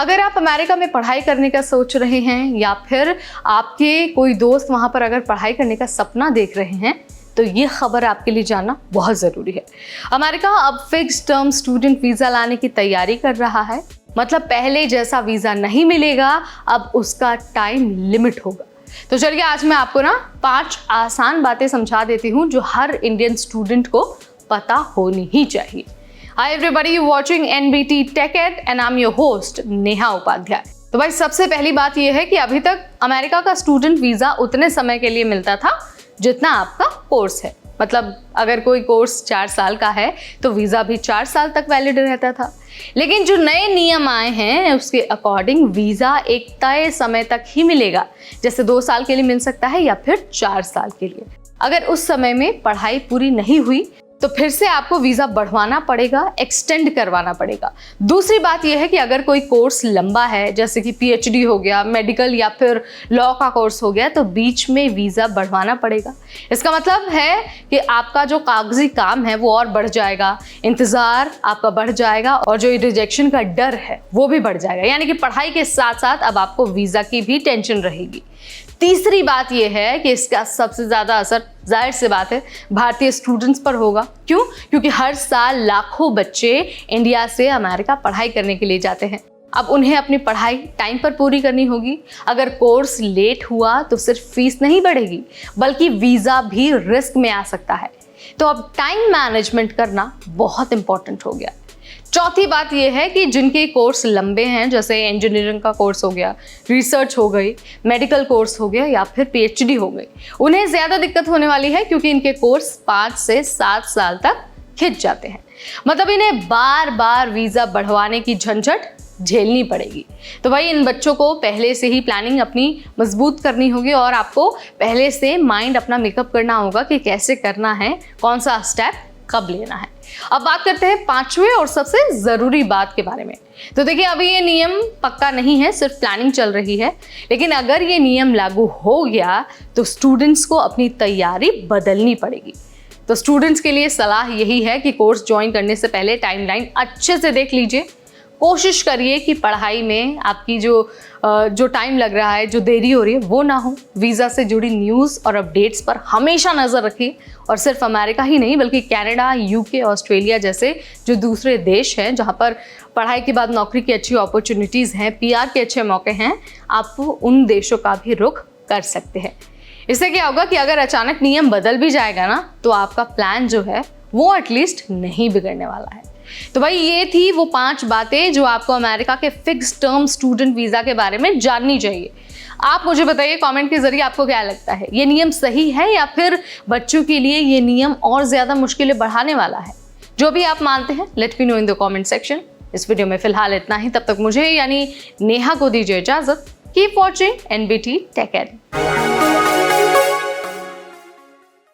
अगर आप अमेरिका में पढ़ाई करने का सोच रहे हैं या फिर आपके कोई दोस्त वहाँ पर अगर पढ़ाई करने का सपना देख रहे हैं तो ये खबर आपके लिए जानना बहुत ज़रूरी है। अमेरिका अब फिक्स टर्म स्टूडेंट वीज़ा लाने की तैयारी कर रहा है। मतलब पहले जैसा वीज़ा नहीं मिलेगा, अब उसका टाइम लिमिट होगा। तो चलिए आज मैं आपको ना 5 आसान बातें समझा देती हूँ जो हर इंडियन स्टूडेंट को पता होनी ही चाहिए। Hi everybody, you watching NBT tech ed and I am your host Neha Upadhyay. तो भाई सबसे पहली बात यह है कि अभी तक अमेरिका का स्टूडेंट वीज़ा उतने समय के लिए मिलता था जितना आपका कोर्स है। मतलब अगर कोई कोर्स 4 साल का है तो वीज़ा भी 4 साल तक वैलिड रहता था। लेकिन जो नए नियम आए हैं उसके अकॉर्डिंग वीज़ा एक तय समय तक ही मिलेगा, जैसे 2 साल के लिए मिल सकता है या फिर 4 साल के लिए। अगर उस समय में पढ़ाई पूरी नहीं हुई तो फिर से आपको वीज़ा बढ़वाना पड़ेगा, एक्सटेंड करवाना पड़ेगा। दूसरी बात यह है कि अगर कोई कोर्स लंबा है, जैसे कि पीएचडी हो गया, मेडिकल या फिर लॉ का कोर्स हो गया, तो बीच में वीज़ा बढ़वाना पड़ेगा। इसका मतलब है कि आपका जो कागजी काम है वो और बढ़ जाएगा, इंतज़ार आपका बढ़ जाएगा और जो रिजेक्शन का डर है वो भी बढ़ जाएगा। यानी कि पढ़ाई के साथ साथ अब आपको वीज़ा की भी टेंशन रहेगी। तीसरी बात यह है कि इसका सबसे ज़्यादा असर जाहिर सी बात है भारतीय स्टूडेंट्स पर होगा। क्यों? क्योंकि हर साल लाखों बच्चे इंडिया से अमेरिका पढ़ाई करने के लिए जाते हैं। अब उन्हें अपनी पढ़ाई टाइम पर पूरी करनी होगी। अगर कोर्स लेट हुआ तो सिर्फ फीस नहीं बढ़ेगी बल्कि वीज़ा भी रिस्क में आ सकता है। तो अब टाइम मैनेजमेंट करना बहुत इंपॉर्टेंट हो गया। चौथी बात यह है कि जिनके कोर्स लंबे हैं, जैसे इंजीनियरिंग का कोर्स हो गया, रिसर्च हो गई, मेडिकल कोर्स हो गया या फिर पीएचडी हो गई, उन्हें ज़्यादा दिक्कत होने वाली है क्योंकि इनके कोर्स 5 से 7 साल तक खिंच जाते हैं। मतलब इन्हें बार बार वीज़ा बढ़वाने की झंझट झेलनी पड़ेगी। तो भाई इन बच्चों को पहले से ही प्लानिंग अपनी मजबूत करनी होगी और आपको पहले से माइंड अपना मेकअप करना होगा कि कैसे करना है, कौन सा स्टेप कब लेना है। अब बात करते हैं 5वें और सबसे ज़रूरी बात के बारे में। तो देखिए अभी ये नियम पक्का नहीं है, सिर्फ प्लानिंग चल रही है। लेकिन अगर ये नियम लागू हो गया तो स्टूडेंट्स को अपनी तैयारी बदलनी पड़ेगी। तो स्टूडेंट्स के लिए सलाह यही है कि कोर्स ज्वाइन करने से पहले टाइमलाइन अच्छे से देख लीजिए। कोशिश करिए कि पढ़ाई में आपकी जो टाइम लग रहा है, जो देरी हो रही है वो ना हो। वीज़ा से जुड़ी न्यूज़ और अपडेट्स पर हमेशा नज़र रखिए और सिर्फ अमेरिका ही नहीं बल्कि कनाडा, यूके, ऑस्ट्रेलिया जैसे जो दूसरे देश हैं जहां पर पढ़ाई के बाद नौकरी की अच्छी अपॉर्चुनिटीज़ हैं, पीआर के अच्छे मौके हैं, आप उन देशों का भी रुख कर सकते हैं। इससे क्या होगा कि अगर अचानक नियम बदल भी जाएगा ना तो आपका प्लान जो है वो एटलीस्ट नहीं बिगड़ने वाला है। तो भाई ये थी वो 5 बातें जो आपको अमेरिका के फिक्स टर्म स्टूडेंट वीज़ा के बारे में जाननी चाहिए। आप मुझे बताइए कमेंट के जरिए आपको क्या लगता है, ये नियम सही है या फिर बच्चों के लिए ये नियम और ज़्यादा मुश्किलें बढ़ाने वाला है? जो भी आप मानते हैं let me know in the comment section. इस वीडियो में फिलहाल इतना ही। तब तक मुझे यानी नेहा को दीजिए इजाज़त। Keep watching NBT tech add.